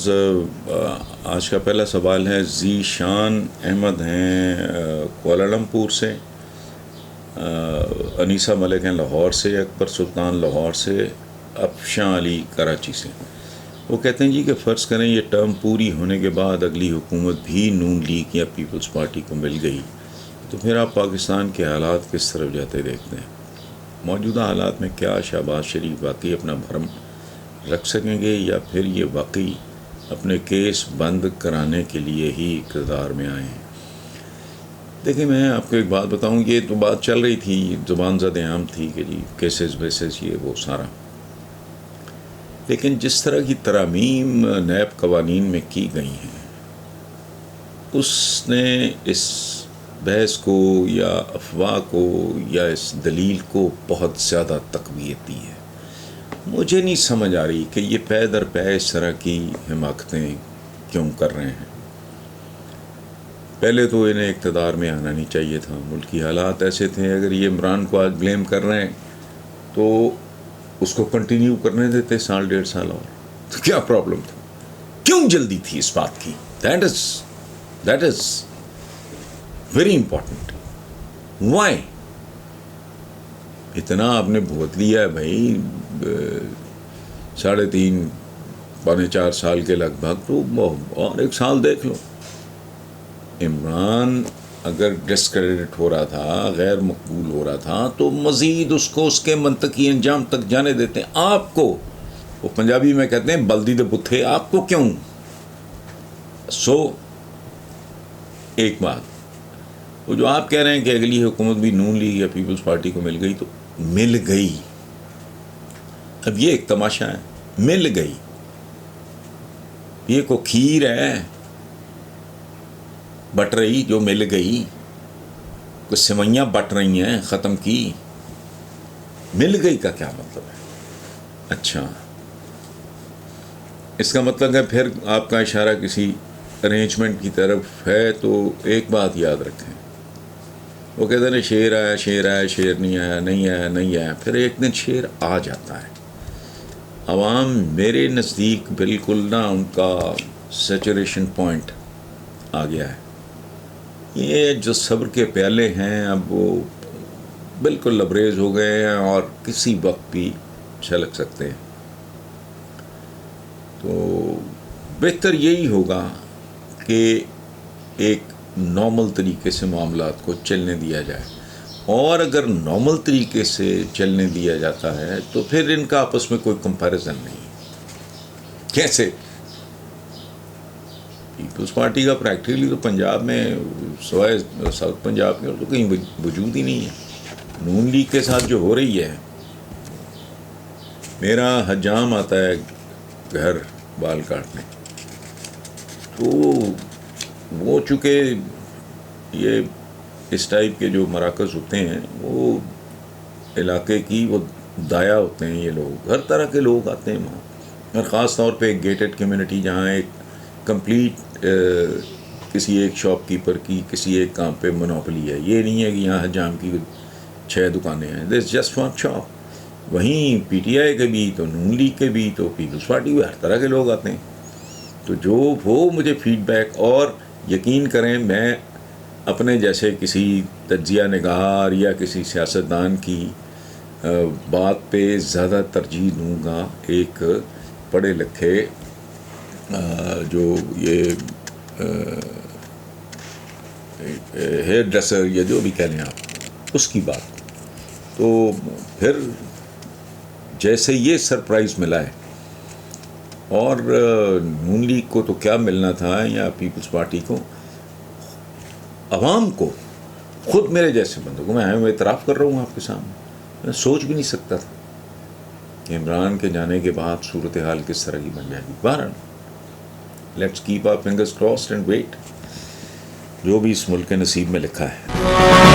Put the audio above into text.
ناز آج کا پہلا سوال ہے ذیشان احمد ہیں کوالالمپور سے، انیسہ ملک ہیں لاہور سے، اکبر سلطان لاہور سے، افشاں علی کراچی سے۔ وہ کہتے ہیں جی کہ فرض کریں یہ ٹرم پوری ہونے کے بعد اگلی حکومت بھی نون لیگ یا پیپلز پارٹی کو مل گئی تو پھر آپ پاکستان کے حالات کس طرف جاتے دیکھتے ہیں؟ موجودہ حالات میں کیا شہباز شریف واقعی اپنا بھرم رکھ سکیں گے یا پھر یہ واقعی اپنے کیس بند کرانے کے لیے ہی اقتدار میں آئے ہیں؟ دیکھیں میں آپ کو ایک بات بتاؤں، یہ تو بات چل رہی تھی، زبان زد عام تھی کہ جی کیسز ویسز یہ وہ سارا، لیکن جس طرح کی ترامیم نیب قوانین میں کی گئی ہیں اس نے اس بحث کو یا افواہ کو یا اس دلیل کو بہت زیادہ تقویت دی ہے۔ مجھے نہیں سمجھ آ رہی کہ یہ پے در پے اس طرح کی حماقتیں کیوں کر رہے ہیں۔ پہلے تو انہیں اقتدار میں آنا نہیں چاہیے تھا، ملکی حالات ایسے تھے، اگر یہ عمران کو آج بلیم کر رہے ہیں تو اس کو کنٹینیو کرنے دیتے سال ڈیڑھ سال اور، تو کیا پرابلم تھا؟ کیوں جلدی تھی اس بات کی؟ That is very important. Why اتنا آپ نے بھگت لیا ہے بھائی، 3.5 پونے 4 سال کے لگ بھگ، تو اور 1 سال دیکھ لو۔ عمران اگر ڈسکریڈٹ ہو رہا تھا، غیر مقبول ہو رہا تھا، تو مزید اس کو اس کے منطقی انجام تک جانے دیتے ہیں۔ آپ کو، وہ پنجابی میں کہتے ہیں بلدی دے بتھے، آپ کو کیوں؟ ایک بات، وہ جو آپ کہہ رہے ہیں کہ اگلی حکومت بھی نون لیگ یا پیپلز پارٹی کو مل گئی، تو مل گئی۔ اب یہ ایک تماشا ہے، مل گئی، یہ کو کھیر ہے بٹ رہی جو مل گئی، کچھ سوئیاں بٹ رہی ہیں ختم کی، مل گئی کا کیا مطلب ہے؟ اچھا، اس کا مطلب ہے پھر آپ کا اشارہ کسی ارینجمنٹ کی طرف ہے، تو ایک بات یاد رکھیں، وہ کہتے ہیں شیر آیا، شیر نہیں آیا، نہیں آیا، پھر ایک دن شیر آ جاتا ہے۔ عوام میرے نزدیک بالکل نا ان کا سیچوریشن پوائنٹ آ گیا ہے۔ یہ جو صبر کے پیالے ہیں اب وہ بالکل لبریز ہو گئے ہیں اور کسی وقت بھی چھلک سکتے ہیں۔ تو بہتر یہی ہوگا کہ ایک نارمل طریقے سے معاملات کو چلنے دیا جائے، اور اگر نارمل طریقے سے چلنے دیا جاتا ہے تو پھر ان کا آپس میں کوئی کمپیریزن نہیں۔ کیسے؟ پیپلز پارٹی کا پریکٹیکلی تو پنجاب میں سوائے ساؤتھ پنجاب میں اور تو کہیں وجود ہی نہیں ہے۔ نون لیگ کے ساتھ جو ہو رہی ہے، میرا حجام آتا ہے گھر بال کاٹنے، تو وہ چونکہ یہ اس ٹائپ کے جو مراکز ہوتے ہیں وہ علاقے کی وہ دایا ہوتے ہیں، یہ لوگ ہر طرح کے لوگ آتے ہیں وہاں، اور خاص طور پہ ایک گیٹڈ کمیونٹی جہاں ایک کمپلیٹ کسی ایک شاپ کیپر کی کسی ایک کام پہ منوپلی ہے۔ یہ نہیں ہے کہ یہاں حجام کی 6 دکانیں ہیں، دس جسٹ ون شاپ۔ وہیں پی ٹی آئی کے بھی، تو نون لیگ کے بھی، تو پیپلز پارٹی کے، ہر طرح کے لوگ آتے ہیں۔ تو جو وہ مجھے فیڈ بیک، اور یقین کریں میں اپنے جیسے کسی تجزیہ نگار یا کسی سیاستدان کی بات پہ زیادہ ترجیح دوں گا ایک پڑھے لکھے جو یہ ہیئر ڈریسر یا جو بھی کہہ لیں آپ، اس کی بات۔ تو پھر جیسے یہ سرپرائز ملا ہے، اور نون لیگ کو تو کیا ملنا تھا یا پیپلز پارٹی کو، عوام کو، خود میرے جیسے بندوں کو، میں اعتراف کر رہا ہوں آپ کے سامنے، میں سوچ بھی نہیں سکتا تھا کہ عمران کے جانے کے بعد صورتحال کس طرح کی بن جائے گی۔ بہرحال let's keep our fingers crossed and wait, جو بھی اس ملک کے نصیب میں لکھا ہے۔